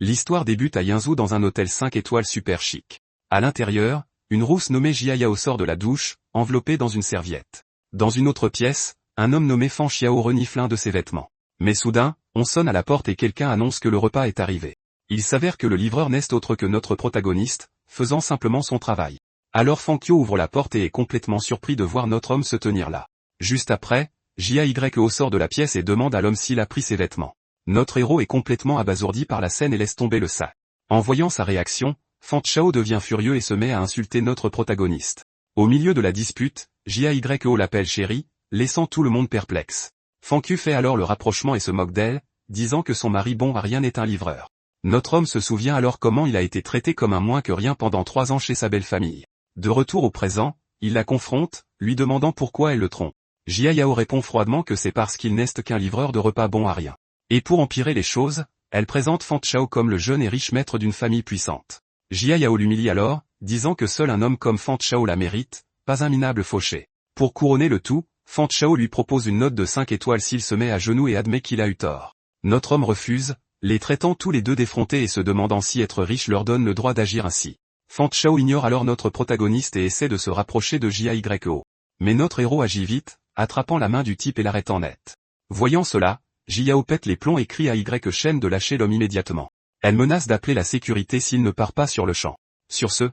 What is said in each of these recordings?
L'histoire débute à Yinzhou dans un hôtel 5 étoiles super chic. À l'intérieur, une rousse nommée Jia Yao sort de la douche, enveloppée dans une serviette. Dans une autre pièce, un homme nommé Fan Xiao renifle un de ses vêtements. Mais soudain, on sonne à la porte et quelqu'un annonce que le repas est arrivé. Il s'avère que le livreur n'est autre que notre protagoniste, faisant simplement son travail. Alors Fan Qiu ouvre la porte et est complètement surpris de voir notre homme se tenir là. Juste après, Jia-Yao sort de la pièce et demande à l'homme s'il a pris ses vêtements. Notre héros est complètement abasourdi par la scène et laisse tomber le sac. En voyant sa réaction, Fan Qiu devient furieux et se met à insulter notre protagoniste. Au milieu de la dispute, Jia-Yao l'appelle chérie, laissant tout le monde perplexe. Fan Qiu fait alors le rapprochement et se moque d'elle, disant que son mari bon à rien n'est un livreur. Notre homme se souvient alors comment il a été traité comme un moins que rien pendant 3 ans chez sa belle famille. De retour au présent, il la confronte, lui demandant pourquoi elle le trompe. Jia Yao répond froidement que c'est parce qu'il n'est qu'un livreur de repas bon à rien. Et pour empirer les choses, elle présente Fan Qiu comme le jeune et riche maître d'une famille puissante. Jia Yao l'humilie alors, disant que seul un homme comme Fan Qiu la mérite, pas un minable fauché. Pour couronner le tout, Fan Qiu lui propose une note de 5 étoiles s'il se met à genoux et admet qu'il a eu tort. Notre homme refuse, les traitant tous les deux d'effrontés et se demandant si être riche leur donne le droit d'agir ainsi. Fan Qiu ignore alors notre protagoniste et essaie de se rapprocher de Jia-Yao. Mais notre héros agit vite, attrapant la main du type et l'arrêtant net. Voyant cela, Jia pète les plombs et crie à Shen de lâcher l'homme immédiatement. Elle menace d'appeler la sécurité s'il ne part pas sur le champ. Sur ce,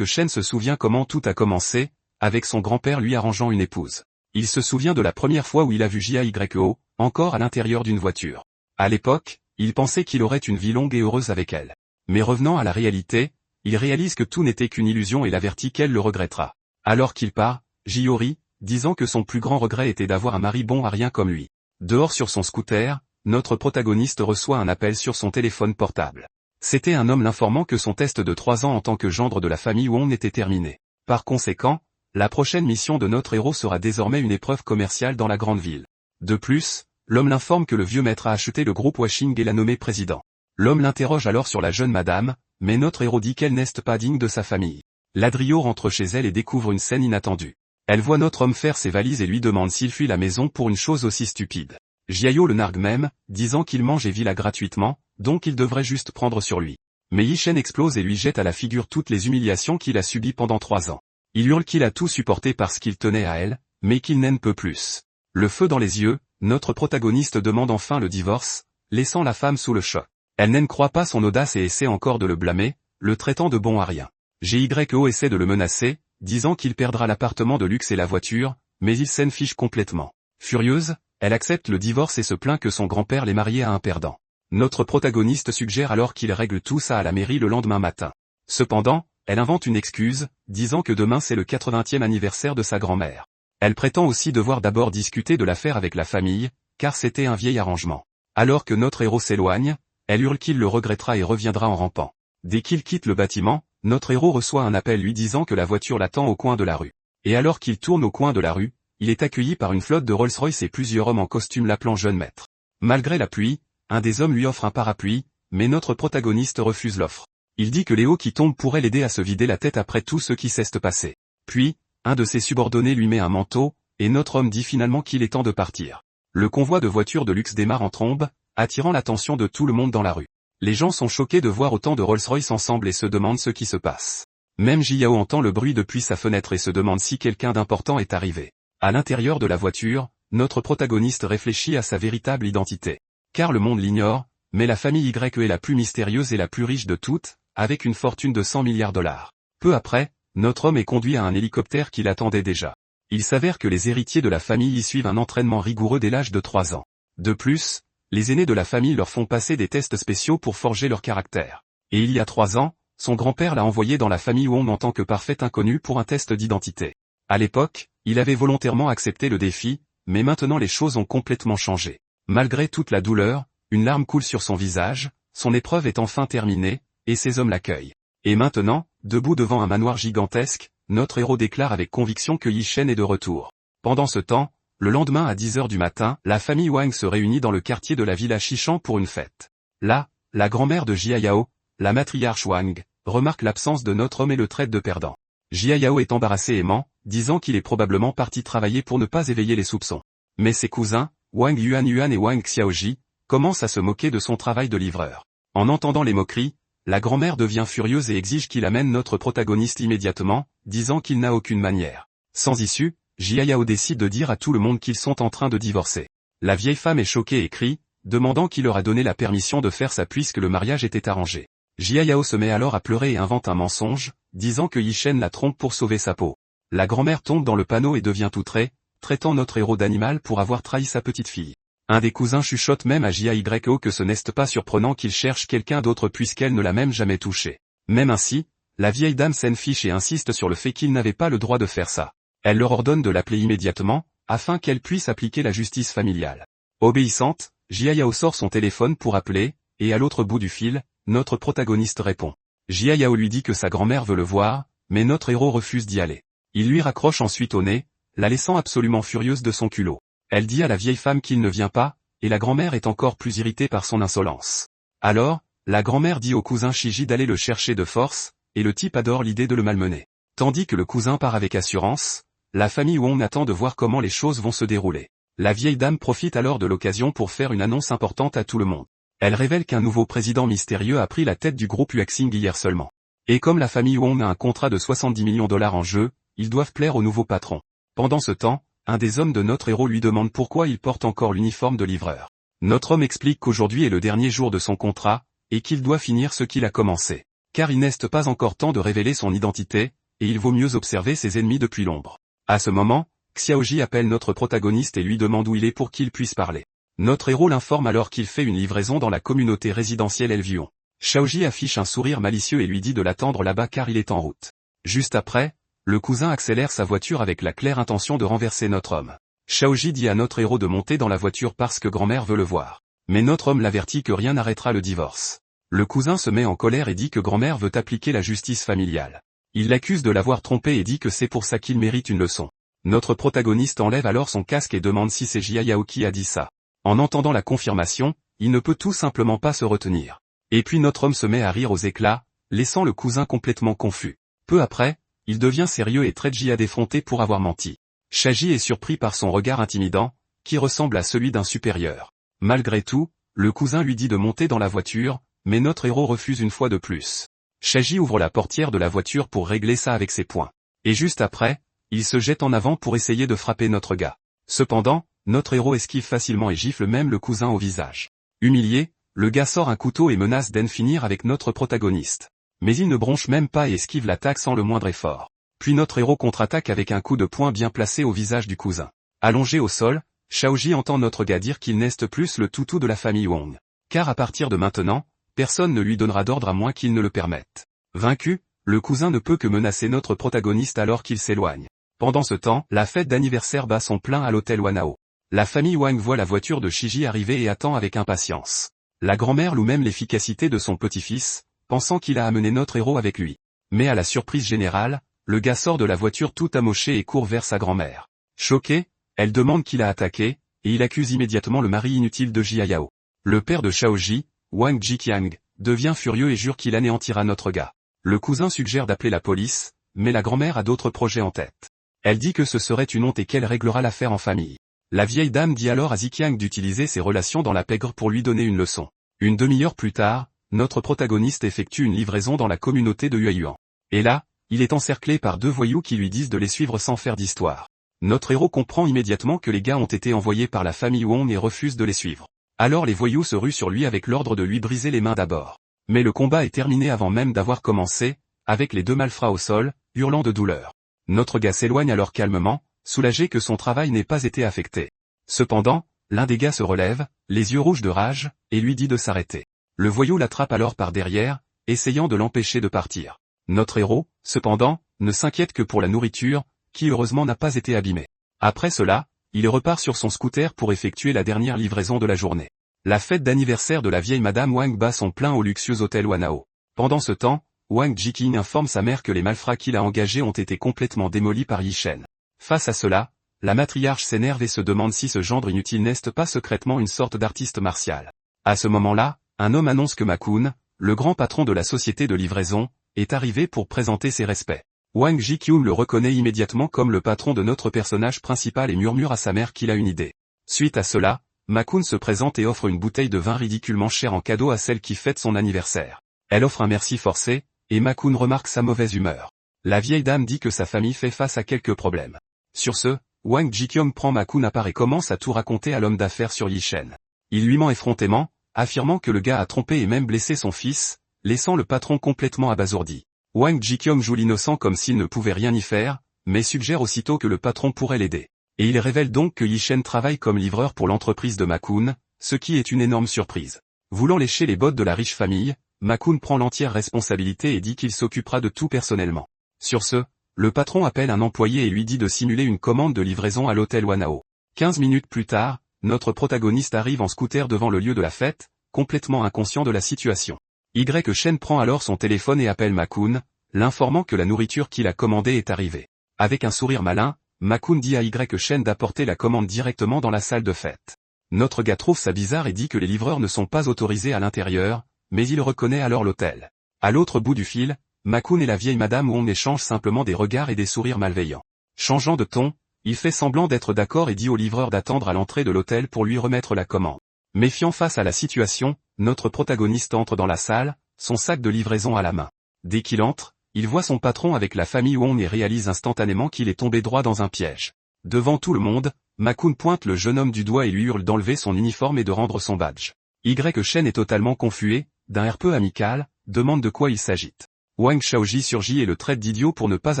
Shen se souvient comment tout a commencé, avec son grand-père lui arrangeant une épouse. Il se souvient de la première fois où il a vu Jia-Yao, encore à l'intérieur d'une voiture. À l'époque, il pensait qu'il aurait une vie longue et heureuse avec elle. Mais revenant à la réalité, il réalise que tout n'était qu'une illusion et l'avertit qu'elle le regrettera. Alors qu'il part, Jio rit, disant que son plus grand regret était d'avoir un mari bon à rien comme lui. Dehors sur son scooter, notre protagoniste reçoit un appel sur son téléphone portable. C'était un homme l'informant que son test de 3 ans en tant que gendre de la famille Wong était terminé. Par conséquent, la prochaine mission de notre héros sera désormais une épreuve commerciale dans la grande ville. De plus, l'homme l'informe que le vieux maître a acheté le groupe Washing et l'a nommé président. L'homme l'interroge alors sur la jeune madame, mais notre héros dit qu'elle n'est pas digne de sa famille. Ladrio rentre chez elle et découvre une scène inattendue. Elle voit notre homme faire ses valises et lui demande s'il fuit la maison pour une chose aussi stupide. Jiao le nargue même, disant qu'il mange et vit là gratuitement, donc il devrait juste prendre sur lui. Mais Shen explose et lui jette à la figure toutes les humiliations qu'il a subies pendant 3 ans. Il hurle qu'il a tout supporté parce qu'il tenait à elle, mais qu'il n'en peut plus. Le feu dans les yeux, notre protagoniste demande enfin le divorce, laissant la femme sous le choc. Elle n'en croit pas son audace et essaie encore de le blâmer, le traitant de bon à rien. Jyo essaie de le menacer, disant qu'il perdra l'appartement de luxe et la voiture, mais il s'en fiche complètement. Furieuse, elle accepte le divorce et se plaint que son grand-père l'ait marié à un perdant. Notre protagoniste suggère alors qu'il règle tout ça à la mairie le lendemain matin. Cependant, elle invente une excuse, disant que demain c'est le 80e anniversaire de sa grand-mère. Elle prétend aussi devoir d'abord discuter de l'affaire avec la famille, car c'était un vieil arrangement. Alors que notre héros s'éloigne, elle hurle qu'il le regrettera et reviendra en rampant. Dès qu'il quitte le bâtiment, notre héros reçoit un appel lui disant que la voiture l'attend au coin de la rue. Et alors qu'il tourne au coin de la rue, il est accueilli par une flotte de Rolls-Royce et plusieurs hommes en costume l'appelant jeune maître. Malgré la pluie, un des hommes lui offre un parapluie, mais notre protagoniste refuse l'offre. Il dit que les eaux qui tombent pourraient l'aider à se vider la tête après tout ce qui s'est passé. Puis, un de ses subordonnés lui met un manteau, et notre homme dit finalement qu'il est temps de partir. Le convoi de voitures de luxe démarre en trombe, attirant l'attention de tout le monde dans la rue. Les gens sont choqués de voir autant de Rolls-Royce ensemble et se demandent ce qui se passe. Même Jiao entend le bruit depuis sa fenêtre et se demande si quelqu'un d'important est arrivé. À l'intérieur de la voiture, notre protagoniste réfléchit à sa véritable identité. Car le monde l'ignore, mais la famille Y est la plus mystérieuse et la plus riche de toutes, avec une fortune de 100 milliards $. Peu après, notre homme est conduit à un hélicoptère qui l'attendait déjà. Il s'avère que les héritiers de la famille y suivent un entraînement rigoureux dès l'âge de 3 ans. De plus, les aînés de la famille leur font passer des tests spéciaux pour forger leur caractère. Et il y a 3 ans, son grand-père l'a envoyé dans la famille Wong en tant que parfait inconnu pour un test d'identité. À l'époque, il avait volontairement accepté le défi, mais maintenant les choses ont complètement changé. Malgré toute la douleur, une larme coule sur son visage, son épreuve est enfin terminée, et ses hommes l'accueillent. Et maintenant, debout devant un manoir gigantesque, notre héros déclare avec conviction que Shen est de retour. Pendant ce temps, le lendemain à 10 h du matin, la famille Wang se réunit dans le quartier de la villa Shishan pour une fête. Là, la grand-mère de Jiao, la matriarche Wang, remarque l'absence de notre homme et le traite de perdant. Jiao est embarrassé et ment, disant qu'il est probablement parti travailler pour ne pas éveiller les soupçons. Mais ses cousins, Wang Yuan et Wang Xiaoji, commencent à se moquer de son travail de livreur. En entendant les moqueries, la grand-mère devient furieuse et exige qu'il amène notre protagoniste immédiatement, disant qu'il n'a aucune manière. Sans issue, Jiayao décide de dire à tout le monde qu'ils sont en train de divorcer. La vieille femme est choquée et crie, demandant qui leur a donné la permission de faire ça puisque le mariage était arrangé. Jiayao se met alors à pleurer et invente un mensonge, disant que Yishen la trompe pour sauver sa peau. La grand-mère tombe dans le panneau et devient outrée, traitant notre héros d'animal pour avoir trahi sa petite fille. Un des cousins chuchote même à Jiayao que ce n'est pas surprenant qu'il cherche quelqu'un d'autre puisqu'elle ne l'a même jamais touché. Même ainsi, la vieille dame s'en fiche et insiste sur le fait qu'il n'avait pas le droit de faire ça. Elle leur ordonne de l'appeler immédiatement, afin qu'elle puisse appliquer la justice familiale. Obéissante, Jiayao sort son téléphone pour appeler, et à l'autre bout du fil, notre protagoniste répond. Jiayao lui dit que sa grand-mère veut le voir, mais notre héros refuse d'y aller. Il lui raccroche ensuite au nez, la laissant absolument furieuse de son culot. Elle dit à la vieille femme qu'il ne vient pas, et la grand-mère est encore plus irritée par son insolence. Alors, la grand-mère dit au cousin Shiji d'aller le chercher de force, et le type adore l'idée de le malmener. Tandis que le cousin part avec assurance, la famille Wong attend de voir comment les choses vont se dérouler. La vieille dame profite alors de l'occasion pour faire une annonce importante à tout le monde. Elle révèle qu'un nouveau président mystérieux a pris la tête du groupe Uaxing hier seulement. Et comme la famille Wong a un contrat de 70 millions de dollars en jeu, ils doivent plaire au nouveau patron. Pendant ce temps, un des hommes de notre héros lui demande pourquoi il porte encore l'uniforme de livreur. Notre homme explique qu'aujourd'hui est le dernier jour de son contrat, et qu'il doit finir ce qu'il a commencé. Car il n'est pas encore temps de révéler son identité, et il vaut mieux observer ses ennemis depuis l'ombre. À ce moment, Xiaoji appelle notre protagoniste et lui demande où il est pour qu'il puisse parler. Notre héros l'informe alors qu'il fait une livraison dans la communauté résidentielle Elvion. Xiaoji affiche un sourire malicieux et lui dit de l'attendre là-bas car il est en route. Juste après, le cousin accélère sa voiture avec la claire intention de renverser notre homme. Xiaoji dit à notre héros de monter dans la voiture parce que grand-mère veut le voir. Mais notre homme l'avertit que rien n'arrêtera le divorce. Le cousin se met en colère et dit que grand-mère veut appliquer la justice familiale. Il l'accuse de l'avoir trompé et dit que c'est pour ça qu'il mérite une leçon. Notre protagoniste enlève alors son casque et demande si c'est Jiayao qui a dit ça. En entendant la confirmation, il ne peut tout simplement pas se retenir. Et puis notre homme se met à rire aux éclats, laissant le cousin complètement confus. Peu après, il devient sérieux et traite Jia d'effronté pour avoir menti. Shaji est surpris par son regard intimidant, qui ressemble à celui d'un supérieur. Malgré tout, le cousin lui dit de monter dans la voiture, mais notre héros refuse une fois de plus. Shaji ouvre la portière de la voiture pour régler ça avec ses poings. Et juste après, il se jette en avant pour essayer de frapper notre gars. Cependant, notre héros esquive facilement et gifle même le cousin au visage. Humilié, le gars sort un couteau et menace d'en finir avec notre protagoniste. Mais il ne bronche même pas et esquive l'attaque sans le moindre effort. Puis notre héros contre-attaque avec un coup de poing bien placé au visage du cousin. Allongé au sol, Xiaoji entend notre gars dire qu'il n'est plus le toutou de la famille Wong. Car à partir de maintenant, personne ne lui donnera d'ordre à moins qu'il ne le permette. Vaincu, le cousin ne peut que menacer notre protagoniste alors qu'il s'éloigne. Pendant ce temps, la fête d'anniversaire bat son plein à l'hôtel Wanao. La famille Wang voit la voiture de Shiji arriver et attend avec impatience. La grand-mère loue même l'efficacité de son petit-fils, pensant qu'il a amené notre héros avec lui. Mais à la surprise générale, le gars sort de la voiture tout amoché et court vers sa grand-mère. Choquée, elle demande qui l'a attaqué, et il accuse immédiatement le mari inutile de Jiayao. Le père de Xiaoji, Wang Jiqiang, devient furieux et jure qu'il anéantira notre gars. Le cousin suggère d'appeler la police, mais la grand-mère a d'autres projets en tête. Elle dit que ce serait une honte et qu'elle réglera l'affaire en famille. La vieille dame dit alors à Ziqiang d'utiliser ses relations dans la pègre pour lui donner une leçon. Une demi-heure plus tard, notre protagoniste effectue une livraison dans la communauté de Yueyuan. Et là, il est encerclé par deux voyous qui lui disent de les suivre sans faire d'histoire. Notre héros comprend immédiatement que les gars ont été envoyés par la famille Wong et refuse de les suivre. Alors les voyous se ruent sur lui avec l'ordre de lui briser les mains d'abord. Mais le combat est terminé avant même d'avoir commencé, avec les deux malfrats au sol, hurlant de douleur. Notre gars s'éloigne alors calmement, soulagé que son travail n'ait pas été affecté. Cependant, l'un des gars se relève, les yeux rouges de rage, et lui dit de s'arrêter. Le voyou l'attrape alors par derrière, essayant de l'empêcher de partir. Notre héros, cependant, ne s'inquiète que pour la nourriture, qui heureusement n'a pas été abîmée. Après cela, il repart sur son scooter pour effectuer la dernière livraison de la journée. La fête d'anniversaire de la vieille madame Wang bat son plein au luxueux hôtel Wanao. Pendant ce temps, Wang Jiqing informe sa mère que les malfrats qu'il a engagés ont été complètement démolis par Yishen. Face à cela, la matriarche s'énerve et se demande si ce gendre inutile n'est pas secrètement une sorte d'artiste martial. À ce moment-là, un homme annonce que Makun, le grand patron de la société de livraison, est arrivé pour présenter ses respects. Wang Jiqiang le reconnaît immédiatement comme le patron de notre personnage principal et murmure à sa mère qu'il a une idée. Suite à cela, Ma-kun se présente et offre une bouteille de vin ridiculement chère en cadeau à celle qui fête son anniversaire. Elle offre un merci forcé, et Ma-kun remarque sa mauvaise humeur. La vieille dame dit que sa famille fait face à quelques problèmes. Sur ce, Wang Jikyong prend Ma-kun à part et commence à tout raconter à l'homme d'affaires sur Yi-Shen. Il lui ment effrontément, affirmant que le gars a trompé et même blessé son fils, laissant le patron complètement abasourdi. Wang Jikyong joue l'innocent comme s'il ne pouvait rien y faire, mais suggère aussitôt que le patron pourrait l'aider. Et il révèle donc que Yi-Shen travaille comme livreur pour l'entreprise de Ma-kun, ce qui est une énorme surprise. Voulant lécher les bottes de la riche famille, Ma-kun prend l'entière responsabilité et dit qu'il s'occupera de tout personnellement. Sur ce, le patron appelle un employé et lui dit de simuler une commande de livraison à l'hôtel Wanao. 15 minutes plus tard, notre protagoniste arrive en scooter devant le lieu de la fête, complètement inconscient de la situation. Y-Shen prend alors son téléphone et appelle Ma-kun, l'informant que la nourriture qu'il a commandée est arrivée. Avec un sourire malin, Ma-kun dit à Y-Shen d'apporter la commande directement dans la salle de fête. Notre gars trouve ça bizarre et dit que les livreurs ne sont pas autorisés à l'intérieur, mais il reconnaît alors l'hôtel. À l'autre bout du fil, Ma-kun et la vieille madame Wong échangent simplement des regards et des sourires malveillants. Changeant de ton, il fait semblant d'être d'accord et dit au livreur d'attendre à l'entrée de l'hôtel pour lui remettre la commande. Méfiant face à la situation, notre protagoniste entre dans la salle, son sac de livraison à la main. Dès qu'il entre, il voit son patron avec la famille Wong et réalise instantanément qu'il est tombé droit dans un piège. Devant tout le monde, Ma-kun pointe le jeune homme du doigt et lui hurle d'enlever son uniforme et de rendre son badge. Y-Shen est totalement confus, d'un air peu amical, demande de quoi il s'agit. Wang Shaoji surgit et le traite d'idiot pour ne pas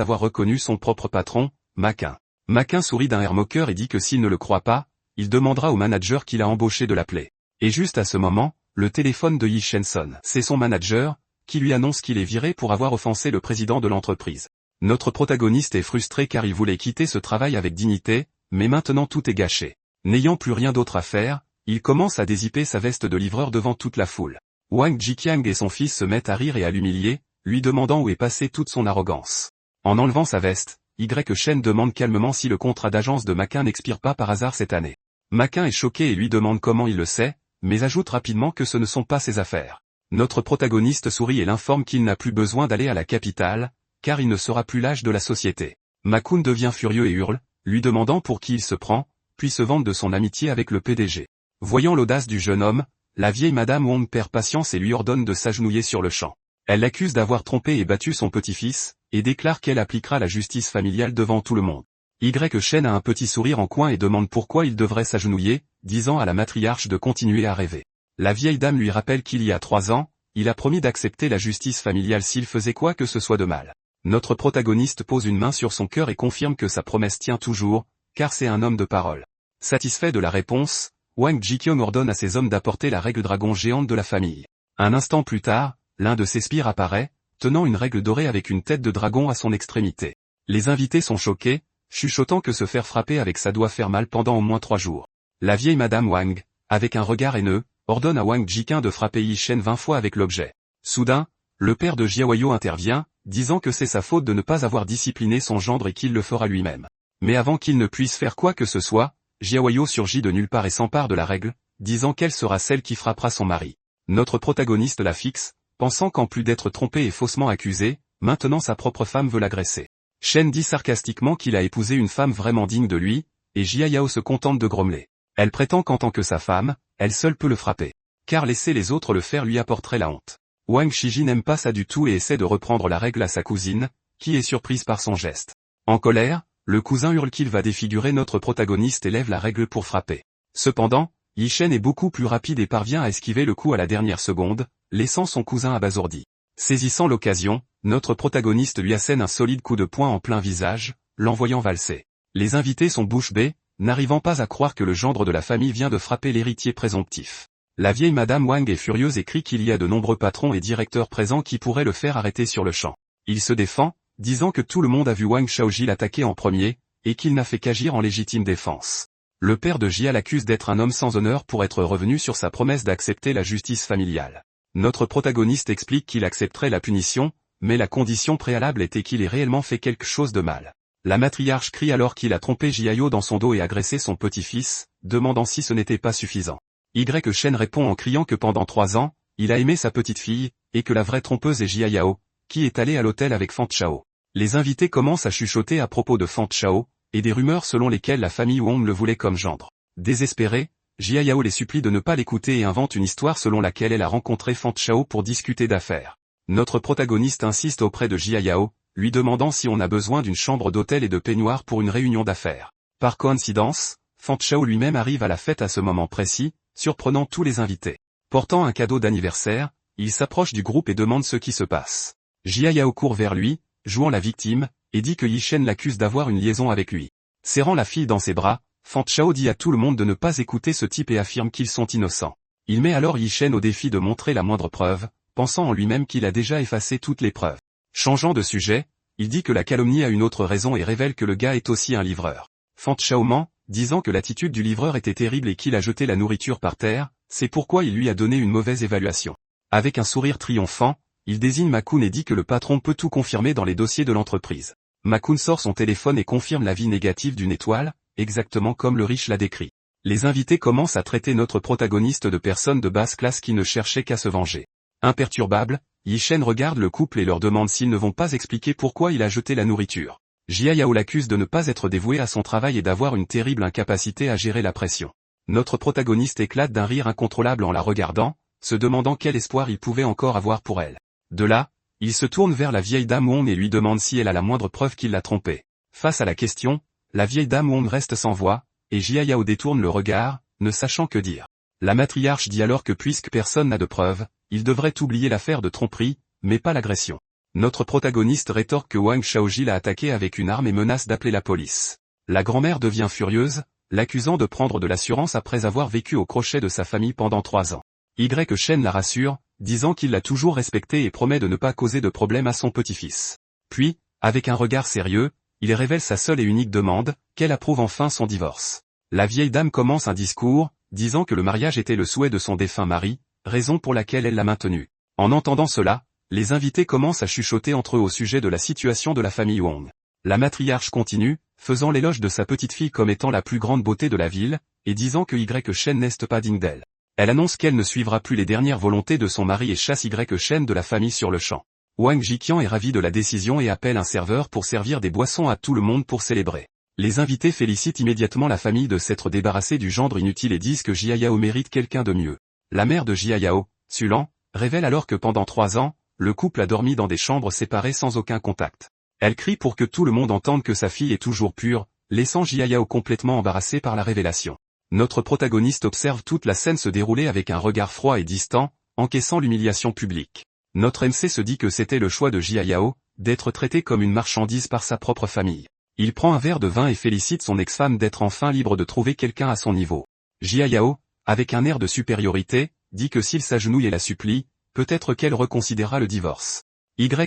avoir reconnu son propre patron, Ma-kun. Ma-kun sourit d'un air moqueur et dit que s'il ne le croit pas, il demandera au manager qu'il a embauché de l'appeler. Et juste à ce moment, le téléphone de Yi-Shen sonne. C'est son manager, qui lui annonce qu'il est viré pour avoir offensé le président de l'entreprise. Notre protagoniste est frustré car il voulait quitter ce travail avec dignité, mais maintenant tout est gâché. N'ayant plus rien d'autre à faire, il commence à dézipper sa veste de livreur devant toute la foule. Wang Jikyang et son fils se mettent à rire et à l'humilier, lui demandant où est passée toute son arrogance. En enlevant sa veste, Y-Shen demande calmement si le contrat d'agence de Ma-kun n'expire pas par hasard cette année. Ma-kun est choqué et lui demande comment il le sait, mais ajoute rapidement que ce ne sont pas ses affaires. Notre protagoniste sourit et l'informe qu'il n'a plus besoin d'aller à la capitale, car il ne sera plus l'âge de la société. Ma-kun devient furieux et hurle, lui demandant pour qui il se prend, puis se vante de son amitié avec le PDG. Voyant l'audace du jeune homme, la vieille madame Wong perd patience et lui ordonne de s'agenouiller sur le champ. Elle l'accuse d'avoir trompé et battu son petit-fils, et déclare qu'elle appliquera la justice familiale devant tout le monde. Y-Shen a un petit sourire en coin et demande pourquoi il devrait s'agenouiller, disant à la matriarche de continuer à rêver. La vieille dame lui rappelle qu'il y a 3 ans, il a promis d'accepter la justice familiale s'il faisait quoi que ce soit de mal. Notre protagoniste pose une main sur son cœur et confirme que sa promesse tient toujours, car c'est un homme de parole. Satisfait de la réponse, Wang Jikyong ordonne à ses hommes d'apporter la règle dragon géante de la famille. Un instant plus tard, l'un de ses sbires apparaît, tenant une règle dorée avec une tête de dragon à son extrémité. Les invités sont choqués, chuchotant que se faire frapper avec ça doit faire mal pendant au moins 3 jours. La vieille madame Wang, avec un regard haineux, ordonne à Wang Jikyong de frapper Yi-Shen 20 fois avec l'objet. Soudain, le père de Jiaoyo intervient, disant que c'est sa faute de ne pas avoir discipliné son gendre et qu'il le fera lui-même. Mais avant qu'il ne puisse faire quoi que ce soit, Jiaoyo surgit de nulle part et s'empare de la règle, disant qu'elle sera celle qui frappera son mari. Notre protagoniste la fixe, pensant qu'en plus d'être trompé et faussement accusé, maintenant sa propre femme veut l'agresser. Shen dit sarcastiquement qu'il a épousé une femme vraiment digne de lui, et Jiayao se contente de grommeler. Elle prétend qu'en tant que sa femme, elle seule peut le frapper. Car laisser les autres le faire lui apporterait la honte. Wang Shiji n'aime pas ça du tout et essaie de reprendre la règle à sa cousine, qui est surprise par son geste. En colère, le cousin hurle qu'il va défigurer notre protagoniste et lève la règle pour frapper. Cependant, Yi-Shen est beaucoup plus rapide et parvient à esquiver le coup à la dernière seconde, laissant son cousin abasourdi. Saisissant l'occasion, notre protagoniste lui assène un solide coup de poing en plein visage, l'envoyant valser. Les invités sont bouche bée, n'arrivant pas à croire que le gendre de la famille vient de frapper l'héritier présomptif. La vieille madame Wang est furieuse et crie qu'il y a de nombreux patrons et directeurs présents qui pourraient le faire arrêter sur le champ. Il se défend, disant que tout le monde a vu Wang Shaoji l'attaquer en premier, et qu'il n'a fait qu'agir en légitime défense. Le père de Jia l'accuse d'être un homme sans honneur pour être revenu sur sa promesse d'accepter la justice familiale. Notre protagoniste explique qu'il accepterait la punition, mais la condition préalable était qu'il ait réellement fait quelque chose de mal. La matriarche crie alors qu'il a trompé Jiayo dans son dos et agressé son petit-fils, demandant si ce n'était pas suffisant. Y-Shen répond en criant que pendant 3 ans, il a aimé sa petite-fille, et que la vraie trompeuse est Jiayao, qui est allée à l'hôtel avec Fan Chao. Les invités commencent à chuchoter à propos de Fan Chao, et des rumeurs selon lesquelles la famille Wong le voulait comme gendre. Désespéré, Jia Yao les supplie de ne pas l'écouter et invente une histoire selon laquelle elle a rencontré Fan Chao pour discuter d'affaires. Notre protagoniste insiste auprès de Jia Yao, lui demandant si on a besoin d'une chambre d'hôtel et de peignoir pour une réunion d'affaires. Par coïncidence, Fan Chao lui-même arrive à la fête à ce moment précis, surprenant tous les invités. Portant un cadeau d'anniversaire, il s'approche du groupe et demande ce qui se passe. Jia Yao court vers lui, jouant la victime, et dit que Yi Shen l'accuse d'avoir une liaison avec lui. Serrant la fille dans ses bras, Fan Chao dit à tout le monde de ne pas écouter ce type et affirme qu'ils sont innocents. Il met alors Yi Shen au défi de montrer la moindre preuve, pensant en lui-même qu'il a déjà effacé toutes les preuves. Changeant de sujet, il dit que la calomnie a une autre raison et révèle que le gars est aussi un livreur. Fan Chao ment, disant que l'attitude du livreur était terrible et qu'il a jeté la nourriture par terre, c'est pourquoi il lui a donné une mauvaise évaluation. Avec un sourire triomphant, il désigne Ma-kun et dit que le patron peut tout confirmer dans les dossiers de l'entreprise. Ma-kun sort son téléphone et confirme l'avis négatif d'une étoile, exactement comme le riche l'a décrit. Les invités commencent à traiter notre protagoniste de personnes de basse classe qui ne cherchaient qu'à se venger. Imperturbable, Yi Shen regarde le couple et leur demande s'ils ne vont pas expliquer pourquoi il a jeté la nourriture. Jia Yao l'accuse de ne pas être dévoué à son travail et d'avoir une terrible incapacité à gérer la pression. Notre protagoniste éclate d'un rire incontrôlable en la regardant, se demandant quel espoir il pouvait encore avoir pour elle. De là, il se tourne vers la vieille dame Wong et lui demande si elle a la moindre preuve qu'il l'a trompée. Face à la question, la vieille dame Wong reste sans voix, et Jia Yao détourne le regard, ne sachant que dire. La matriarche dit alors que puisque personne n'a de preuves, il devrait oublier l'affaire de tromperie, mais pas l'agression. Notre protagoniste rétorque que Wang Shaoji l'a attaqué avec une arme et menace d'appeler la police. La grand-mère devient furieuse, l'accusant de prendre de l'assurance après avoir vécu au crochet de sa famille pendant 3 ans. Y Shen la rassure, disant qu'il l'a toujours respecté et promet de ne pas causer de problème à son petit-fils. Puis, avec un regard sérieux, il révèle sa seule et unique demande, qu'elle approuve enfin son divorce. La vieille dame commence un discours, disant que le mariage était le souhait de son défunt mari, raison pour laquelle elle l'a maintenu. En entendant cela, les invités commencent à chuchoter entre eux au sujet de la situation de la famille Wong. La matriarche continue, faisant l'éloge de sa petite-fille comme étant la plus grande beauté de la ville, et disant que Shen n'est pas digne d'elle. Elle annonce qu'elle ne suivra plus les dernières volontés de son mari et chasse Shen de la famille sur le champ. Wang Jiqian est ravi de la décision et appelle un serveur pour servir des boissons à tout le monde pour célébrer. Les invités félicitent immédiatement la famille de s'être débarrassée du gendre inutile et disent que Jia Yao mérite quelqu'un de mieux. La mère de Jia Yao, Sulan, révèle alors que pendant 3 ans, le couple a dormi dans des chambres séparées sans aucun contact. Elle crie pour que tout le monde entende que sa fille est toujours pure, laissant Jia Yao complètement embarrassé par la révélation. Notre protagoniste observe toute la scène se dérouler avec un regard froid et distant, encaissant l'humiliation publique. Notre MC se dit que c'était le choix de Jia Yao, d'être traité comme une marchandise par sa propre famille. Il prend un verre de vin et félicite son ex-femme d'être enfin libre de trouver quelqu'un à son niveau. Jia Yao, avec un air de supériorité, dit que s'il s'agenouille et la supplie, peut-être qu'elle reconsidérera le divorce.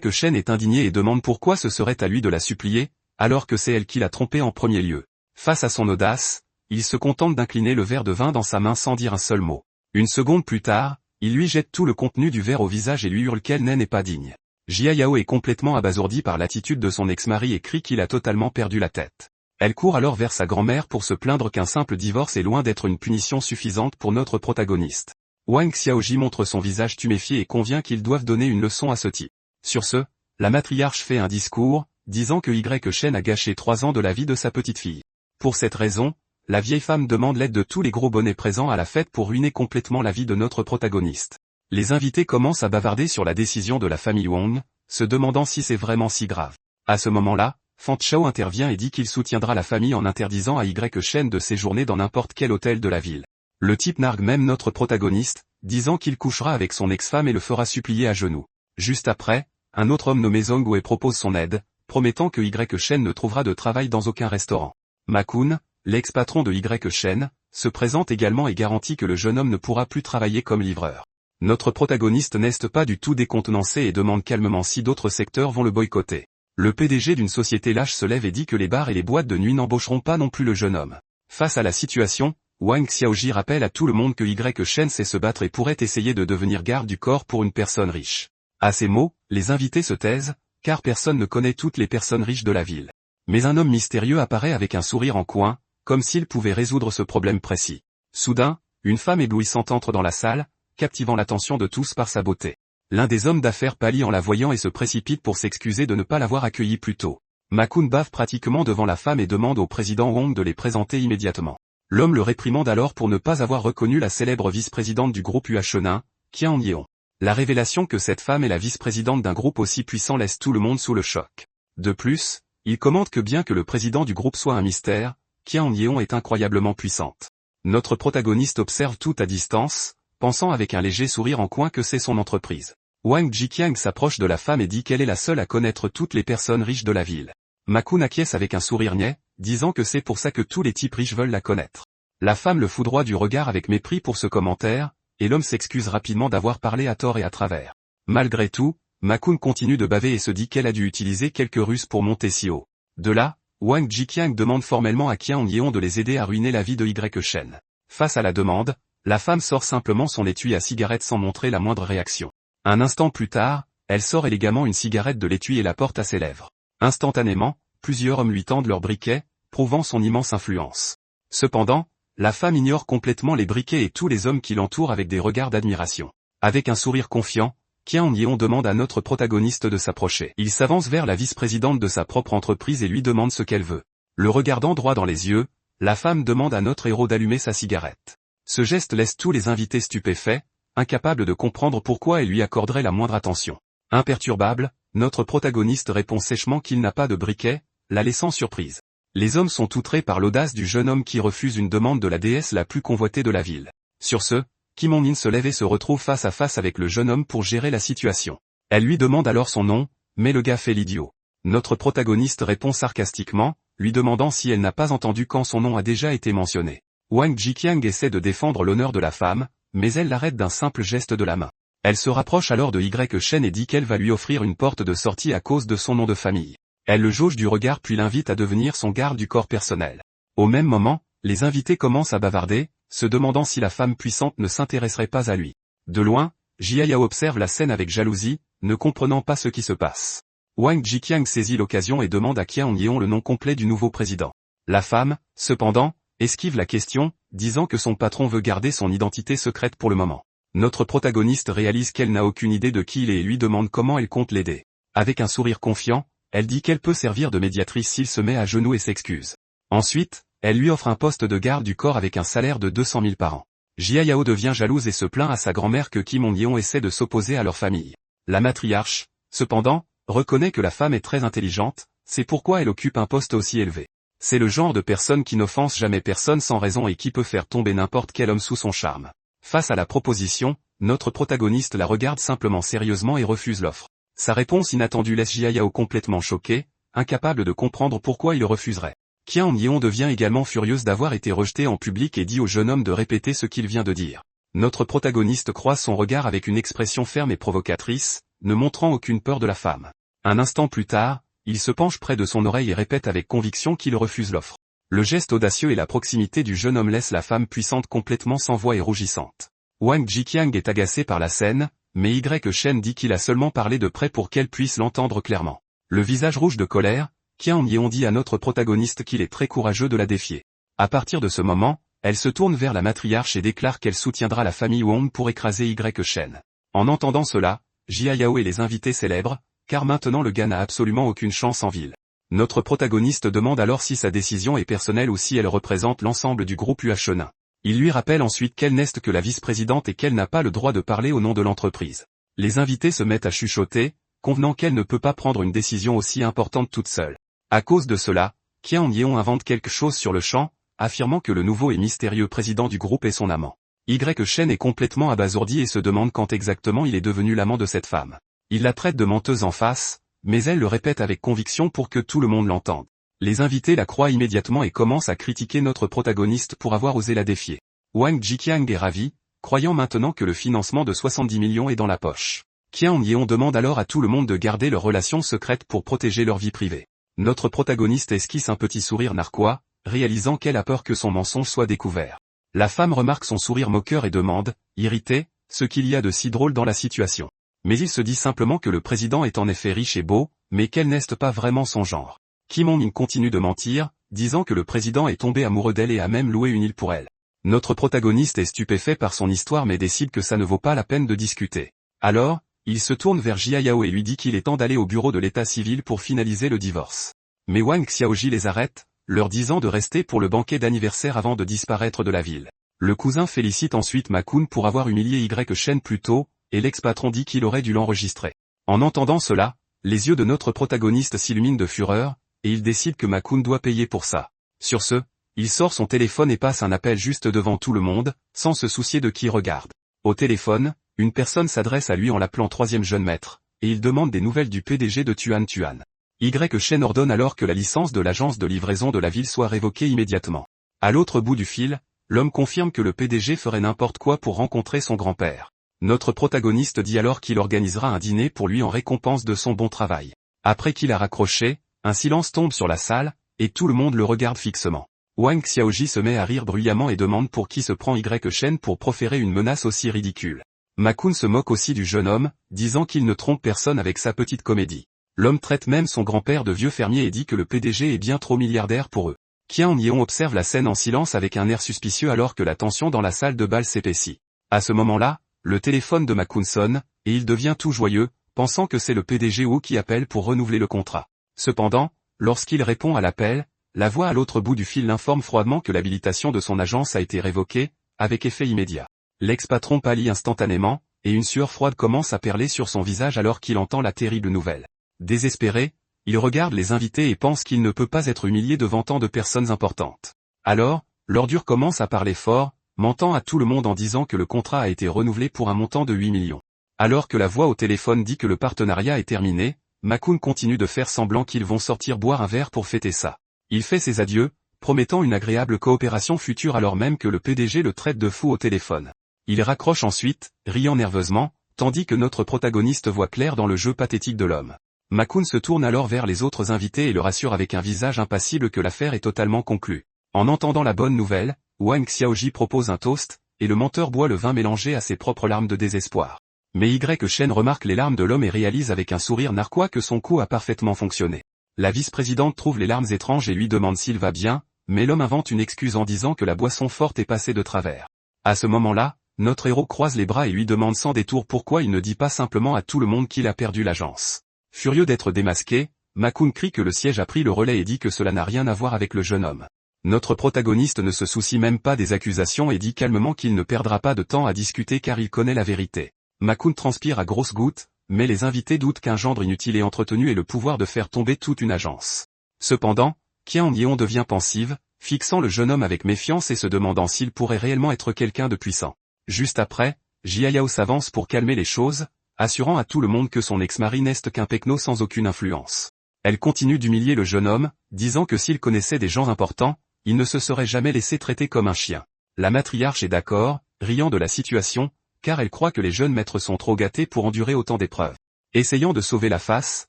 Shen est indigné et demande pourquoi ce serait à lui de la supplier, alors que c'est elle qui l'a trompé en premier lieu. Face à son audace, il se contente d'incliner le verre de vin dans sa main sans dire un seul mot. Une seconde plus tard, il lui jette tout le contenu du verre au visage et lui hurle qu'elle n'est pas digne. Jia Yao est complètement abasourdi par l'attitude de son ex-mari et crie qu'il a totalement perdu la tête. Elle court alors vers sa grand-mère pour se plaindre qu'un simple divorce est loin d'être une punition suffisante pour notre protagoniste. Wang Xiaoji montre son visage tuméfié et convient qu'ils doivent donner une leçon à ce type. Sur ce, la matriarche fait un discours, disant que Shen a gâché 3 ans de la vie de sa petite-fille. Pour cette raison, la vieille femme demande l'aide de tous les gros bonnets présents à la fête pour ruiner complètement la vie de notre protagoniste. Les invités commencent à bavarder sur la décision de la famille Wong, se demandant si c'est vraiment si grave. À ce moment-là, Fan Chao intervient et dit qu'il soutiendra la famille en interdisant à Shen de séjourner dans n'importe quel hôtel de la ville. Le type nargue même notre protagoniste, disant qu'il couchera avec son ex-femme et le fera supplier à genoux. Juste après, un autre homme nommé Zhong Wei propose son aide, promettant que Shen ne trouvera de travail dans aucun restaurant. Ma-kun, l'ex-patron de Shen, se présente également et garantit que le jeune homme ne pourra plus travailler comme livreur. Notre protagoniste n'est pas du tout décontenancé et demande calmement si d'autres secteurs vont le boycotter. Le PDG d'une société lâche se lève et dit que les bars et les boîtes de nuit n'embaucheront pas non plus le jeune homme. Face à la situation, Wang Xiaoji rappelle à tout le monde que Shen sait se battre et pourrait essayer de devenir garde du corps pour une personne riche. À ces mots, les invités se taisent, car personne ne connaît toutes les personnes riches de la ville. Mais un homme mystérieux apparaît avec un sourire en coin, comme s'il pouvait résoudre ce problème précis. Soudain, une femme éblouissante entre dans la salle, captivant l'attention de tous par sa beauté. L'un des hommes d'affaires pâlit en la voyant et se précipite pour s'excuser de ne pas l'avoir accueillie plus tôt. Ma-kun bave pratiquement devant la femme et demande au président Wong de les présenter immédiatement. L'homme le réprimande alors pour ne pas avoir reconnu la célèbre vice-présidente du groupe UH-Chenin, Qian Yeon. La révélation que cette femme est la vice-présidente d'un groupe aussi puissant laisse tout le monde sous le choc. De plus, il commente que bien que le président du groupe soit un mystère, Qian Yeon est incroyablement puissante. Notre protagoniste observe tout à distance, pensant avec un léger sourire en coin que c'est son entreprise. Wang Jiqiang s'approche de la femme et dit qu'elle est la seule à connaître toutes les personnes riches de la ville. Makun acquiesce avec un sourire niais, disant que c'est pour ça que tous les types riches veulent la connaître. La femme le foudroie du regard avec mépris pour ce commentaire, et l'homme s'excuse rapidement d'avoir parlé à tort et à travers. Malgré tout, Makun continue de baver et se dit qu'elle a dû utiliser quelques ruses pour monter si haut. De là, Wang Jiqiang demande formellement à Qian Yeon de les aider à ruiner la vie de Y-Shen. Face à la demande, la femme sort simplement son étui à cigarette sans montrer la moindre réaction. Un instant plus tard, elle sort élégamment une cigarette de l'étui et la porte à ses lèvres. Instantanément, plusieurs hommes lui tendent leurs briquets, prouvant son immense influence. Cependant, la femme ignore complètement les briquets et tous les hommes qui l'entourent avec des regards d'admiration. Avec un sourire confiant, Qian Yeon demande à notre protagoniste de s'approcher. Il s'avance vers la vice-présidente de sa propre entreprise et lui demande ce qu'elle veut. Le regardant droit dans les yeux, la femme demande à notre héros d'allumer sa cigarette. Ce geste laisse tous les invités stupéfaits, incapables de comprendre pourquoi elle lui accorderait la moindre attention. Imperturbable, notre protagoniste répond sèchement qu'il n'a pas de briquet, la laissant surprise. Les hommes sont outrés par l'audace du jeune homme qui refuse une demande de la déesse la plus convoitée de la ville. Sur ce, Kim On-in se lève et se retrouve face à face avec le jeune homme pour gérer la situation. Elle lui demande alors son nom, mais le gars fait l'idiot. Notre protagoniste répond sarcastiquement, lui demandant si elle n'a pas entendu quand son nom a déjà été mentionné. Wang Jiqiang essaie de défendre l'honneur de la femme, mais elle l'arrête d'un simple geste de la main. Elle se rapproche alors de Y-Shen et dit qu'elle va lui offrir une porte de sortie à cause de son nom de famille. Elle le jauge du regard puis l'invite à devenir son garde du corps personnel. Au même moment, les invités commencent à bavarder, se demandant si la femme puissante ne s'intéresserait pas à lui. De loin, Jia Yao observe la scène avec jalousie, ne comprenant pas ce qui se passe. Wang Jiqiang saisit l'occasion et demande à Qian Yeon le nom complet du nouveau président. La femme, cependant, esquive la question, disant que son patron veut garder son identité secrète pour le moment. Notre protagoniste réalise qu'elle n'a aucune idée de qui il est et lui demande comment elle compte l'aider. Avec un sourire confiant, elle dit qu'elle peut servir de médiatrice s'il se met à genoux et s'excuse. Ensuite, elle lui offre un poste de garde du corps avec un salaire de 200 000 par an. Jia Yao devient jalouse et se plaint à sa grand-mère que Kim On-yeon essaie de s'opposer à leur famille. La matriarche, cependant, reconnaît que la femme est très intelligente, c'est pourquoi elle occupe un poste aussi élevé. C'est le genre de personne qui n'offense jamais personne sans raison et qui peut faire tomber n'importe quel homme sous son charme. Face à la proposition, notre protagoniste la regarde simplement sérieusement et refuse l'offre. Sa réponse inattendue laisse Jia Yao complètement choqué, incapable de comprendre pourquoi il le refuserait. Qian Yeon devient également furieuse d'avoir été rejetée en public et dit au jeune homme de répéter ce qu'il vient de dire. Notre protagoniste croise son regard avec une expression ferme et provocatrice, ne montrant aucune peur de la femme. Un instant plus tard, il se penche près de son oreille et répète avec conviction qu'il refuse l'offre. Le geste audacieux et la proximité du jeune homme laissent la femme puissante complètement sans voix et rougissante. Wang Jiqiang est agacé par la scène, mais Y-Shen dit qu'il a seulement parlé de près pour qu'elle puisse l'entendre clairement. Le visage rouge de colère, Qian Yeon dit à notre protagoniste qu'il est très courageux de la défier. À partir de ce moment, elle se tourne vers la matriarche et déclare qu'elle soutiendra la famille Wong pour écraser Y-Shen. En entendant cela, Jia Yao et les invités célèbrent, car maintenant le gars n'a absolument aucune chance en ville. Notre protagoniste demande alors si sa décision est personnelle ou si elle représente l'ensemble du groupe UH-Chenin. Il lui rappelle ensuite qu'elle n'est que la vice-présidente et qu'elle n'a pas le droit de parler au nom de l'entreprise. Les invités se mettent à chuchoter, convenant qu'elle ne peut pas prendre une décision aussi importante toute seule. À cause de cela, Qian Yeon invente quelque chose sur le champ, affirmant que le nouveau et mystérieux président du groupe est son amant. Y-Shen est complètement abasourdi et se demande quand exactement il est devenu l'amant de cette femme. Il la traite de menteuse en face, mais elle le répète avec conviction pour que tout le monde l'entende. Les invités la croient immédiatement et commencent à critiquer notre protagoniste pour avoir osé la défier. Wang Jiqiang est ravi, croyant maintenant que le financement de 70 millions est dans la poche. Qian Yeon demande alors à tout le monde de garder leur relation secrète pour protéger leur vie privée. Notre protagoniste esquisse un petit sourire narquois, réalisant qu'elle a peur que son mensonge soit découvert. La femme remarque son sourire moqueur et demande, irritée, ce qu'il y a de si drôle dans la situation. Mais il se dit simplement que le président est en effet riche et beau, mais qu'elle n'est pas vraiment son genre. Kim On-in continue de mentir, disant que le président est tombé amoureux d'elle et a même loué une île pour elle. Notre protagoniste est stupéfait par son histoire mais décide que ça ne vaut pas la peine de discuter. Alors, il se tourne vers Jia Yao et lui dit qu'il est temps d'aller au bureau de l'état civil pour finaliser le divorce. Mais Wang Xiaoji les arrête, leur disant de rester pour le banquet d'anniversaire avant de disparaître de la ville. Le cousin félicite ensuite Ma-kun pour avoir humilié Y-Shen plus tôt, et l'ex-patron dit qu'il aurait dû l'enregistrer. En entendant cela, les yeux de notre protagoniste s'illuminent de fureur, et il décide que Ma-kun doit payer pour ça. Sur ce, il sort son téléphone et passe un appel juste devant tout le monde, sans se soucier de qui regarde. Au téléphone, une personne s'adresse à lui en l'appelant troisième jeune maître, et il demande des nouvelles du PDG de Tuan Tuan. Y-Shen ordonne alors que la licence de l'agence de livraison de la ville soit révoquée immédiatement. À l'autre bout du fil, l'homme confirme que le PDG ferait n'importe quoi pour rencontrer son grand-père. Notre protagoniste dit alors qu'il organisera un dîner pour lui en récompense de son bon travail. Après qu'il a raccroché, un silence tombe sur la salle, et tout le monde le regarde fixement. Wang Xiaoji se met à rire bruyamment et demande pour qui se prend Y-Shen pour proférer une menace aussi ridicule. Ma-kun se moque aussi du jeune homme, disant qu'il ne trompe personne avec sa petite comédie. L'homme traite même son grand-père de vieux fermier et dit que le PDG est bien trop milliardaire pour eux. Qian Yeon observe la scène en silence avec un air suspicieux alors que la tension dans la salle de bal s'épaissit. À ce moment-là, le téléphone de Ma-kun sonne, et il devient tout joyeux, pensant que c'est le PDG Wu qui appelle pour renouveler le contrat. Cependant, lorsqu'il répond à l'appel, la voix à l'autre bout du fil l'informe froidement que l'habilitation de son agence a été révoquée, avec effet immédiat. L'ex-patron pâlit instantanément, et une sueur froide commence à perler sur son visage alors qu'il entend la terrible nouvelle. Désespéré, il regarde les invités et pense qu'il ne peut pas être humilié devant tant de personnes importantes. Alors, l'ordure commence à parler fort, mentant à tout le monde en disant que le contrat a été renouvelé pour un montant de 8 millions. Alors que la voix au téléphone dit que le partenariat est terminé, Ma-kun continue de faire semblant qu'ils vont sortir boire un verre pour fêter ça. Il fait ses adieux, promettant une agréable coopération future alors même que le PDG le traite de fou au téléphone. Il raccroche ensuite, riant nerveusement, tandis que notre protagoniste voit clair dans le jeu pathétique de l'homme. Ma-kun se tourne alors vers les autres invités et le rassure avec un visage impassible que l'affaire est totalement conclue. En entendant la bonne nouvelle, Wang Xiaoji propose un toast, et le menteur boit le vin mélangé à ses propres larmes de désespoir. Mais Y-Shen remarque les larmes de l'homme et réalise avec un sourire narquois que son coup a parfaitement fonctionné. La vice-présidente trouve les larmes étranges et lui demande s'il va bien, mais l'homme invente une excuse en disant que la boisson forte est passée de travers. À ce moment-là, notre héros croise les bras et lui demande sans détour pourquoi il ne dit pas simplement à tout le monde qu'il a perdu l'agence. Furieux d'être démasqué, Ma-kun crie que le siège a pris le relais et dit que cela n'a rien à voir avec le jeune homme. Notre protagoniste ne se soucie même pas des accusations et dit calmement qu'il ne perdra pas de temps à discuter car il connaît la vérité. Ma-kun transpire à grosses gouttes, mais les invités doutent qu'un gendre inutile et entretenu ait le pouvoir de faire tomber toute une agence. Cependant, Qian Yeon devient pensive, fixant le jeune homme avec méfiance et se demandant s'il pourrait réellement être quelqu'un de puissant. Juste après, Jia Yao s'avance pour calmer les choses, assurant à tout le monde que son ex-mari n'est qu'un pecno sans aucune influence. Elle continue d'humilier le jeune homme, disant que s'il connaissait des gens importants, il ne se serait jamais laissé traiter comme un chien. La matriarche est d'accord, riant de la situation, car elle croit que les jeunes maîtres sont trop gâtés pour endurer autant d'épreuves. Essayant de sauver la face,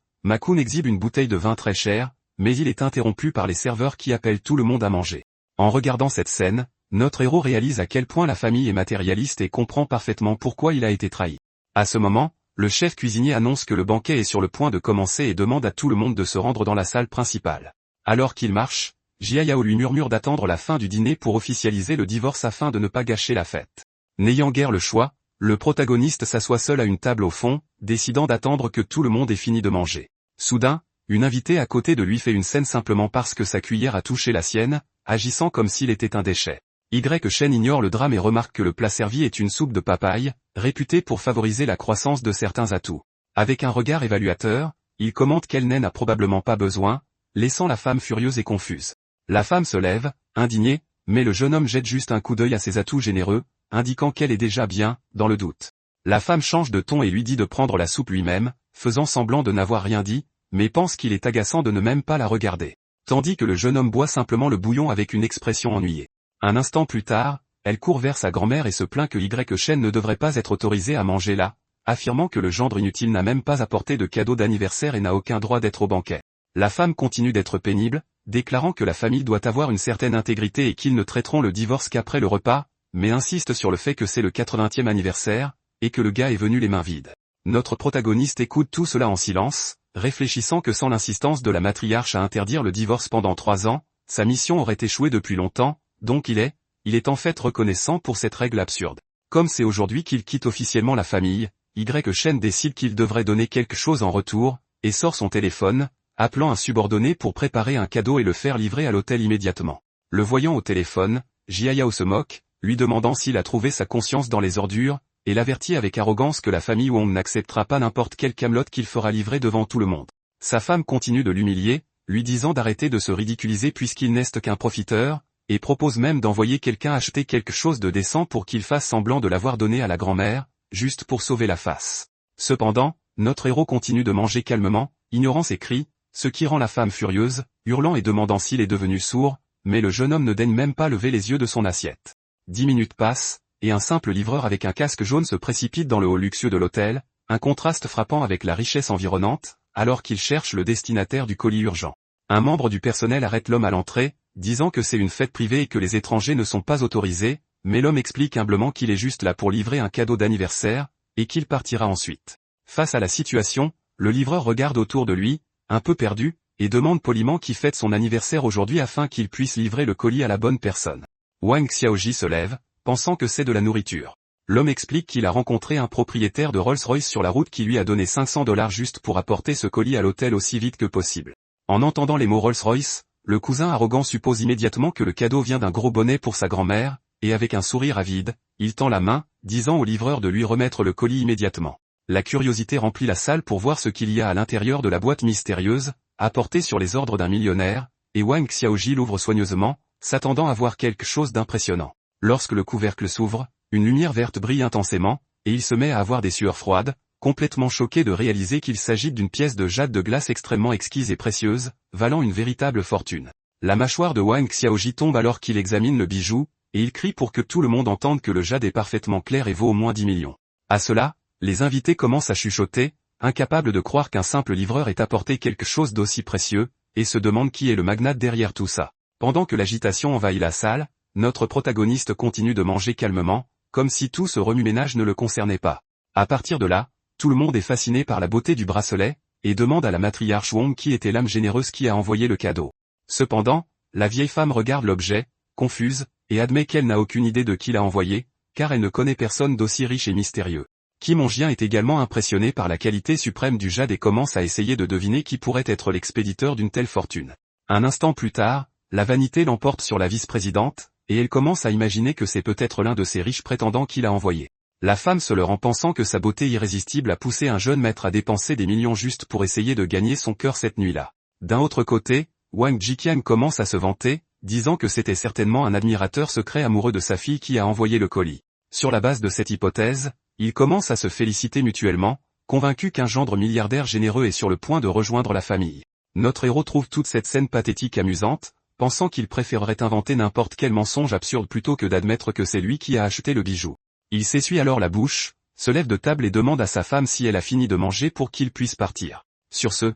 Ma-kun exhibe une bouteille de vin très chère, mais il est interrompu par les serveurs qui appellent tout le monde à manger. En regardant cette scène, notre héros réalise à quel point la famille est matérialiste et comprend parfaitement pourquoi il a été trahi. À ce moment, le chef cuisinier annonce que le banquet est sur le point de commencer et demande à tout le monde de se rendre dans la salle principale. Alors qu'il marche, Jia Yao lui murmure d'attendre la fin du dîner pour officialiser le divorce afin de ne pas gâcher la fête. N'ayant guère le choix, le protagoniste s'assoit seul à une table au fond, décidant d'attendre que tout le monde ait fini de manger. Soudain, une invitée à côté de lui fait une scène simplement parce que sa cuillère a touché la sienne, agissant comme s'il était un déchet. Y-Shen ignore le drame et remarque que le plat servi est une soupe de papaye, réputée pour favoriser la croissance de certains atouts. Avec un regard évaluateur, il commente qu'elle n'en a probablement pas besoin, laissant la femme furieuse et confuse. La femme se lève, indignée, mais le jeune homme jette juste un coup d'œil à ses atouts généreux, indiquant qu'elle est déjà bien, dans le doute. La femme change de ton et lui dit de prendre la soupe lui-même, faisant semblant de n'avoir rien dit, mais pense qu'il est agaçant de ne même pas la regarder. Tandis que le jeune homme boit simplement le bouillon avec une expression ennuyée. Un instant plus tard, elle court vers sa grand-mère et se plaint que Y-Shen ne devrait pas être autorisé à manger là, affirmant que le gendre inutile n'a même pas apporté de cadeau d'anniversaire et n'a aucun droit d'être au banquet. La femme continue d'être pénible, déclarant que la famille doit avoir une certaine intégrité et qu'ils ne traiteront le divorce qu'après le repas, mais insiste sur le fait que c'est le 80e anniversaire, et que le gars est venu les mains vides. Notre protagoniste écoute tout cela en silence, réfléchissant que sans l'insistance de la matriarche à interdire le divorce pendant 3 ans, sa mission aurait échoué depuis longtemps, donc il est en fait reconnaissant pour cette règle absurde. Comme c'est aujourd'hui qu'il quitte officiellement la famille, Y-Shen décide qu'il devrait donner quelque chose en retour, et sort son téléphone, appelant un subordonné pour préparer un cadeau et le faire livrer à l'hôtel immédiatement. Le voyant au téléphone, Jiayao se moque, lui demandant s'il a trouvé sa conscience dans les ordures, et l'avertit avec arrogance que la famille Wong n'acceptera pas n'importe quelle camelote qu'il fera livrer devant tout le monde. Sa femme continue de l'humilier, lui disant d'arrêter de se ridiculiser puisqu'il n'est qu'un profiteur, et propose même d'envoyer quelqu'un acheter quelque chose de décent pour qu'il fasse semblant de l'avoir donné à la grand-mère, juste pour sauver la face. Cependant, notre héros continue de manger calmement, ignorant ses cris, ce qui rend la femme furieuse, hurlant et demandant s'il est devenu sourd, mais le jeune homme ne daigne même pas lever les yeux de son assiette. 10 minutes passent, et un simple livreur avec un casque jaune se précipite dans le hall luxueux de l'hôtel, un contraste frappant avec la richesse environnante, alors qu'il cherche le destinataire du colis urgent. Un membre du personnel arrête l'homme à l'entrée, disant que c'est une fête privée et que les étrangers ne sont pas autorisés, mais l'homme explique humblement qu'il est juste là pour livrer un cadeau d'anniversaire, et qu'il partira ensuite. Face à la situation, le livreur regarde autour de lui, un peu perdu, et demande poliment qui fête son anniversaire aujourd'hui afin qu'il puisse livrer le colis à la bonne personne. Wang Xiaoji se lève, pensant que c'est de la nourriture. L'homme explique qu'il a rencontré un propriétaire de Rolls-Royce sur la route qui lui a donné $500 juste pour apporter ce colis à l'hôtel aussi vite que possible. En entendant les mots Rolls-Royce, le cousin arrogant suppose immédiatement que le cadeau vient d'un gros bonnet pour sa grand-mère, et avec un sourire avide, il tend la main, disant au livreur de lui remettre le colis immédiatement. La curiosité remplit la salle pour voir ce qu'il y a à l'intérieur de la boîte mystérieuse, apportée sur les ordres d'un millionnaire, et Wang Xiaoji l'ouvre soigneusement, s'attendant à voir quelque chose d'impressionnant. Lorsque le couvercle s'ouvre, une lumière verte brille intensément, et il se met à avoir des sueurs froides, complètement choqué de réaliser qu'il s'agit d'une pièce de jade de glace extrêmement exquise et précieuse, valant une véritable fortune. La mâchoire de Wang Xiaoji tombe alors qu'il examine le bijou, et il crie pour que tout le monde entende que le jade est parfaitement clair et vaut au moins 10 millions. À cela, les invités commencent à chuchoter, incapables de croire qu'un simple livreur ait apporté quelque chose d'aussi précieux, et se demandent qui est le magnate derrière tout ça. Pendant que l'agitation envahit la salle, notre protagoniste continue de manger calmement, comme si tout ce remue-ménage ne le concernait pas. À partir de là, tout le monde est fasciné par la beauté du bracelet, et demande à la matriarche Wong qui était l'âme généreuse qui a envoyé le cadeau. Cependant, la vieille femme regarde l'objet, confuse, et admet qu'elle n'a aucune idée de qui l'a envoyé, car elle ne connaît personne d'aussi riche et mystérieux. Kim Hongjian est également impressionné par la qualité suprême du jade et commence à essayer de deviner qui pourrait être l'expéditeur d'une telle fortune. Un instant plus tard, la vanité l'emporte sur la vice-présidente, et elle commence à imaginer que c'est peut-être l'un de ces riches prétendants qui l'a envoyé. La femme se leurre en pensant que sa beauté irrésistible a poussé un jeune maître à dépenser des millions juste pour essayer de gagner son cœur cette nuit-là. D'un autre côté, Wang Jiqian commence à se vanter, disant que c'était certainement un admirateur secret amoureux de sa fille qui a envoyé le colis. Sur la base de cette hypothèse, ils commencent à se féliciter mutuellement, convaincus qu'un gendre milliardaire généreux est sur le point de rejoindre la famille. Notre héros trouve toute cette scène pathétique amusante, pensant qu'il préférerait inventer n'importe quel mensonge absurde plutôt que d'admettre que c'est lui qui a acheté le bijou. Il s'essuie alors la bouche, se lève de table et demande à sa femme si elle a fini de manger pour qu'il puisse partir. Sur ce,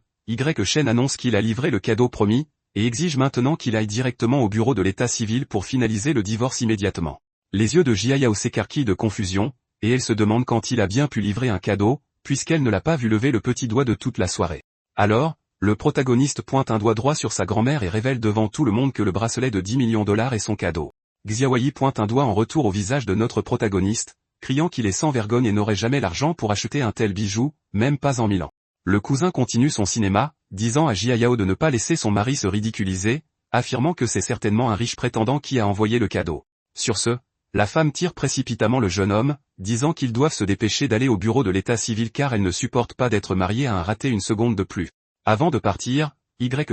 Shen annonce qu'il a livré le cadeau promis, et exige maintenant qu'il aille directement au bureau de l'état civil pour finaliser le divorce immédiatement. Les yeux de Jiayao s'écarquillent de confusion, et elle se demande quand il a bien pu livrer un cadeau, puisqu'elle ne l'a pas vu lever le petit doigt de toute la soirée. Alors, le protagoniste pointe un doigt droit sur sa grand-mère et révèle devant tout le monde que le bracelet de $10 millions est son cadeau. Xiaoyi pointe un doigt en retour au visage de notre protagoniste, criant qu'il est sans vergogne et n'aurait jamais l'argent pour acheter un tel bijou, même pas en 1000 ans. Le cousin continue son cinéma, disant à Jiayao de ne pas laisser son mari se ridiculiser, affirmant que c'est certainement un riche prétendant qui a envoyé le cadeau. Sur ce, la femme tire précipitamment le jeune homme, disant qu'ils doivent se dépêcher d'aller au bureau de l'état civil car elle ne supporte pas d'être mariée à un raté une seconde de plus. Avant de partir,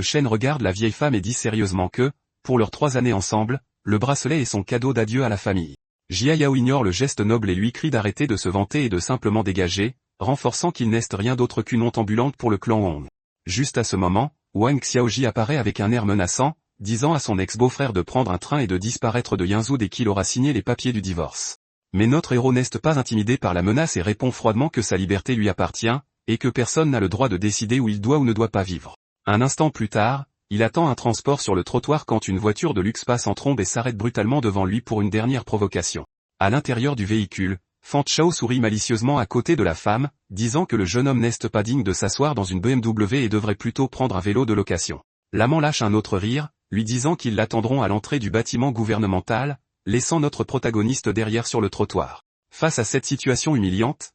Shen regarde la vieille femme et dit sérieusement que, pour leurs 3 années ensemble, le bracelet est son cadeau d'adieu à la famille. Jiayao ignore le geste noble et lui crie d'arrêter de se vanter et de simplement dégager, renforçant qu'il n'est rien d'autre qu'une honte ambulante pour le clan Wong. Juste à ce moment, Wang Xiaoji apparaît avec un air menaçant, disant à son ex-beau-frère de prendre un train et de disparaître de Yinzhou dès qu'il aura signé les papiers du divorce. Mais notre héros n'est pas intimidé par la menace et répond froidement que sa liberté lui appartient, et que personne n'a le droit de décider où il doit ou ne doit pas vivre. Un instant plus tard, il attend un transport sur le trottoir quand une voiture de luxe passe en trombe et s'arrête brutalement devant lui pour une dernière provocation. À l'intérieur du véhicule, Fan Chao sourit malicieusement à côté de la femme, disant que le jeune homme n'est pas digne de s'asseoir dans une BMW et devrait plutôt prendre un vélo de location. L'amant lâche un autre rire, lui disant qu'ils l'attendront à l'entrée du bâtiment gouvernemental, laissant notre protagoniste derrière sur le trottoir. Face à cette situation humiliante,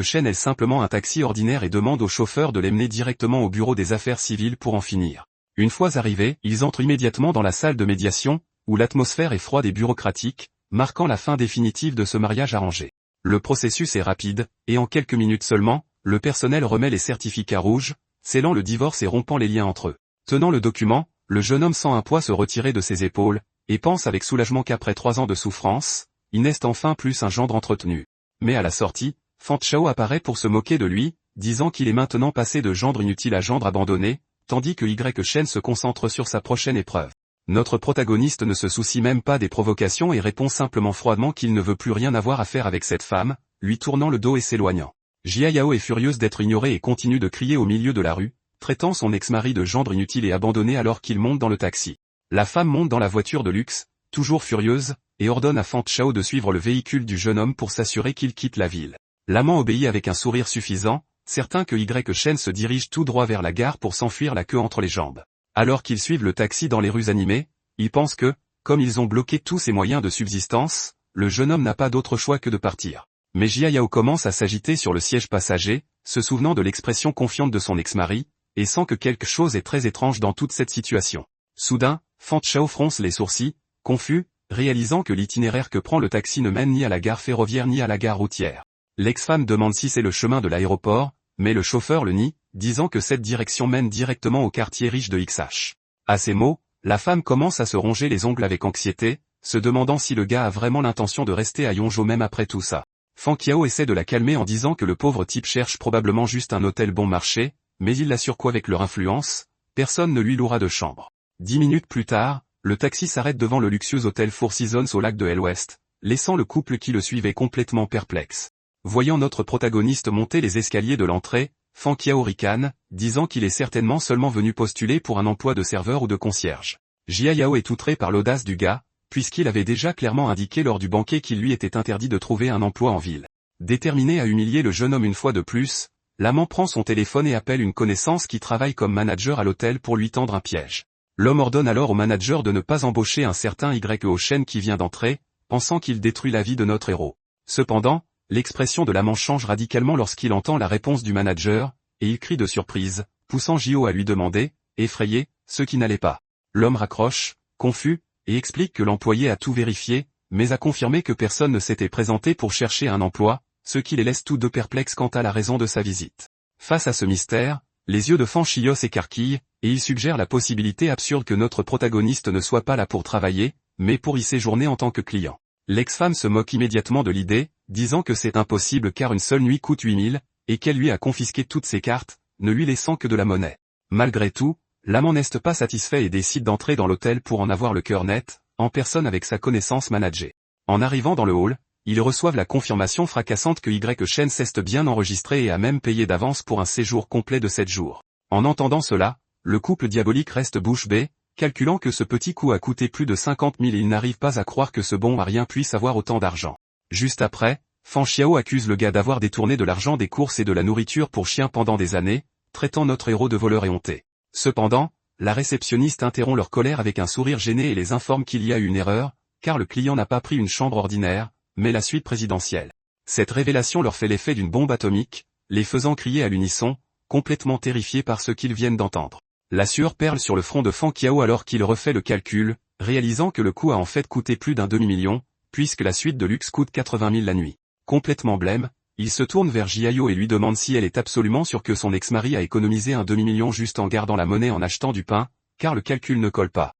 Chen est simplement un taxi ordinaire et demande au chauffeur de l'emmener directement au bureau des affaires civiles pour en finir. Une fois arrivés, ils entrent immédiatement dans la salle de médiation, où l'atmosphère est froide et bureaucratique, marquant la fin définitive de ce mariage arrangé. Le processus est rapide, et en quelques minutes seulement, le personnel remet les certificats rouges, scellant le divorce et rompant les liens entre eux. Tenant le document, le jeune homme sent un poids se retirer de ses épaules, et pense avec soulagement qu'après 3 ans de souffrance, il n'est enfin plus un gendre entretenu. Mais à la sortie, Fan Chao apparaît pour se moquer de lui, disant qu'il est maintenant passé de gendre inutile à gendre abandonné, tandis que Chen se concentre sur sa prochaine épreuve. Notre protagoniste ne se soucie même pas des provocations et répond simplement froidement qu'il ne veut plus rien avoir à faire avec cette femme, lui tournant le dos et s'éloignant. Jia Yao est furieuse d'être ignorée et continue de crier au milieu de la rue, traitant son ex-mari de gendre inutile et abandonné alors qu'il monte dans le taxi. La femme monte dans la voiture de luxe, toujours furieuse, et ordonne à Fan Chao de suivre le véhicule du jeune homme pour s'assurer qu'il quitte la ville. L'amant obéit avec un sourire suffisant, certain que Chen se dirige tout droit vers la gare pour s'enfuir la queue entre les jambes. Alors qu'ils suivent le taxi dans les rues animées, ils pensent que, comme ils ont bloqué tous ses moyens de subsistance, le jeune homme n'a pas d'autre choix que de partir. Mais Jia Yao commence à s'agiter sur le siège passager, se souvenant de l'expression confiante de son ex-mari, et sent que quelque chose est très étrange dans toute cette situation. Soudain, Fan Chao fronce les sourcils, confus, réalisant que l'itinéraire que prend le taxi ne mène ni à la gare ferroviaire ni à la gare routière. L'ex-femme demande si c'est le chemin de l'aéroport, mais le chauffeur le nie, disant que cette direction mène directement au quartier riche de XH. À ces mots, la femme commence à se ronger les ongles avec anxiété, se demandant si le gars a vraiment l'intention de rester à Yongzhou même après tout ça. Fan Chao essaie de la calmer en disant que le pauvre type cherche probablement juste un hôtel bon marché, mais il l'assure qu'avec leur influence, personne ne lui louera de chambre. 10 minutes plus tard, le taxi s'arrête devant le luxueux hôtel Four Seasons au lac de Hell-West, laissant le couple qui le suivait complètement perplexe. Voyant notre protagoniste monter les escaliers de l'entrée, Fan Chao ricane, disant qu'il est certainement seulement venu postuler pour un emploi de serveur ou de concierge. Jia Yao est outré par l'audace du gars, puisqu'il avait déjà clairement indiqué lors du banquet qu'il lui était interdit de trouver un emploi en ville. Déterminé à humilier le jeune homme une fois de plus, l'amant prend son téléphone et appelle une connaissance qui travaille comme manager à l'hôtel pour lui tendre un piège. L'homme ordonne alors au manager de ne pas embaucher un certain Chen qui vient d'entrer, pensant qu'il détruit la vie de notre héros. Cependant, l'expression de l'amant change radicalement lorsqu'il entend la réponse du manager, et il crie de surprise, poussant Jio à lui demander, effrayé, ce qui n'allait pas. L'homme raccroche, confus, et explique que l'employé a tout vérifié, mais a confirmé que personne ne s'était présenté pour chercher un emploi, ce qui les laisse tous deux perplexes quant à la raison de sa visite. Face à ce mystère, les yeux de Fan Chao s'écarquillent, et il suggère la possibilité absurde que notre protagoniste ne soit pas là pour travailler, mais pour y séjourner en tant que client. L'ex-femme se moque immédiatement de l'idée, disant que c'est impossible car une seule nuit coûte 8000, et qu'elle lui a confisqué toutes ses cartes, ne lui laissant que de la monnaie. Malgré tout, l'amant n'est pas satisfait et décide d'entrer dans l'hôtel pour en avoir le cœur net, en personne avec sa connaissance manager. En arrivant dans le hall, ils reçoivent la confirmation fracassante que Chen s'est bien enregistré et a même payé d'avance pour un séjour complet de 7 jours. En entendant cela, le couple diabolique reste bouche bée, calculant que ce petit coup a coûté plus de 50 000 et ils n'arrivent pas à croire que ce bon à rien puisse avoir autant d'argent. Juste après, Fan Chao accuse le gars d'avoir détourné de l'argent des courses et de la nourriture pour chiens pendant des années, traitant notre héros de voleur et honté. Cependant, la réceptionniste interrompt leur colère avec un sourire gêné et les informe qu'il y a eu une erreur, car le client n'a pas pris une chambre ordinaire, mais la suite présidentielle. Cette révélation leur fait l'effet d'une bombe atomique, les faisant crier à l'unisson, complètement terrifiés par ce qu'ils viennent d'entendre. La sueur perle sur le front de Fan Chao alors qu'il refait le calcul, réalisant que le coup a en fait coûté plus d'un demi-million, puisque la suite de luxe coûte 80 000 la nuit. Complètement blême, il se tourne vers Jia Yao et lui demande si elle est absolument sûre que son ex-mari a économisé un demi-million juste en gardant la monnaie en achetant du pain, car le calcul ne colle pas.